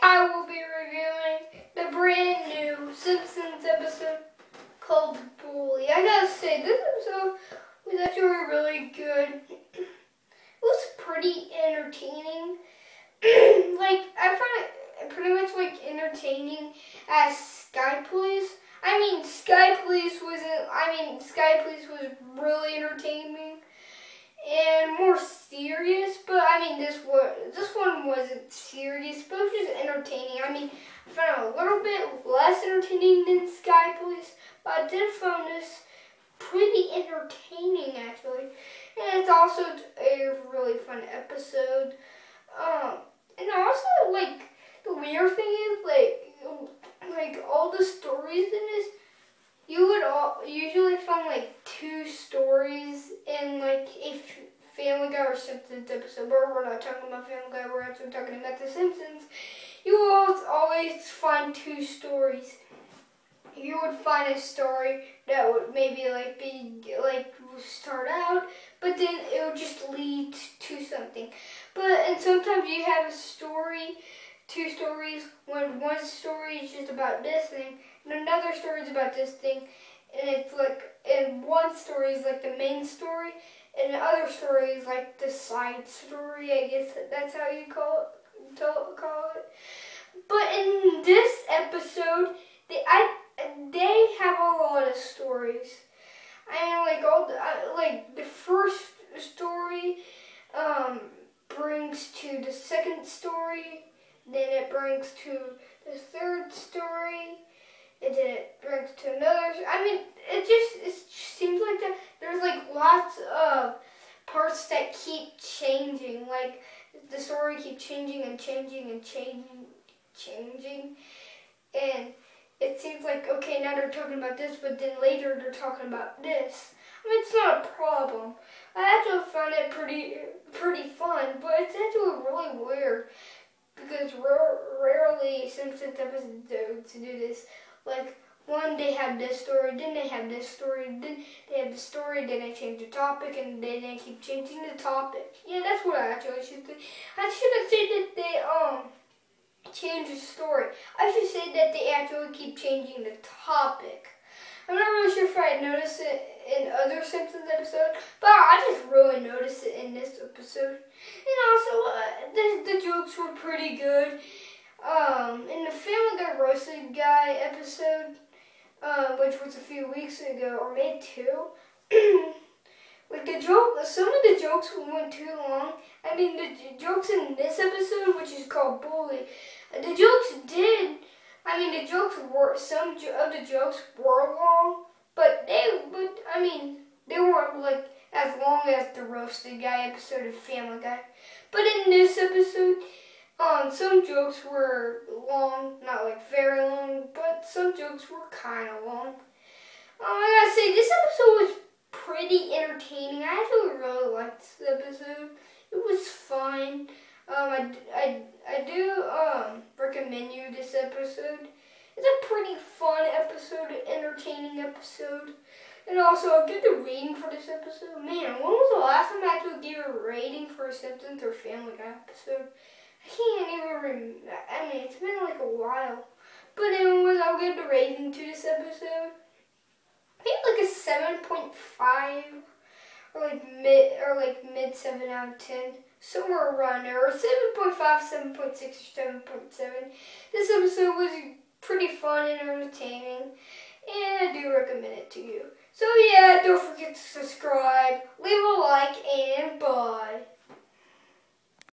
I will be reviewing the brand new Simpsons episode called Bully. I gotta say, this episode was actually really good. It was pretty entertaining. I found it pretty much entertaining as Sky Police. Sky Police was really entertaining and more serious, but this one wasn't serious, but it was just entertaining. I found it a little bit less entertaining than Sky Police, but I did find this pretty entertaining actually, and it's also a really fun episode. And also the weird thing is all the stories in this, you would usually find two stories in a Family Guy or Simpsons episode, but we're not talking about Family Guy, we're actually talking about The Simpsons. You will always find two stories. You would find a story that would maybe start out, but then it would just lead to something. And sometimes you have two stories, when one story is just about this thing, and another story is about this thing, and one story is the main story, and the other story is the side story. I guess that's how you call it. But in this episode, they have a lot of stories. The first story brings to the second story, then it brings to the third story, and then it brings to another. It seems like that there's lots of parts that keep changing. The story keeps changing and changing and changing, and it seems okay, now they're talking about this, but then later they're talking about this. It's not a problem. I actually found it pretty fun, but it's actually really weird because rarely Simpsons episodes do this. One, they have this story, then they have this story, then they have the story, then they change the topic, and then they keep changing the topic. Yeah, that's what I actually should say. I should have said that they change the story. I should say that they actually keep changing the topic. I'm not really sure if I noticed it in other Simpsons episodes, but I just really noticed it in this episode. And also, the jokes were pretty good. In the Family Guy Roasted Guy episode, which was a few weeks ago, or maybe two, some of the jokes went too long. The jokes in this episode, which is called Bully, some of the jokes were long, but they weren't as long as the Roasted Guy episode of Family Guy. But in this episode, some jokes were long, not very long, but some jokes were kind of long. I gotta say, this episode was pretty entertaining. I actually really liked this episode. It was fun. I do recommend you this episode. It's a pretty fun episode, entertaining episode. And also, I'll give the rating for this episode. Man, when was the last time I actually gave a rating for a Simpsons or Family Guy episode? I can't even remember. It's been a while. But anyways, I'll give the rating to this episode. I think a 7.5 or mid 7 out of 10. Somewhere around there, or 7.5, 7.6, or 7.7. This episode was pretty fun and entertaining, and I do recommend it to you. So yeah, don't forget to subscribe, leave a like, and bye.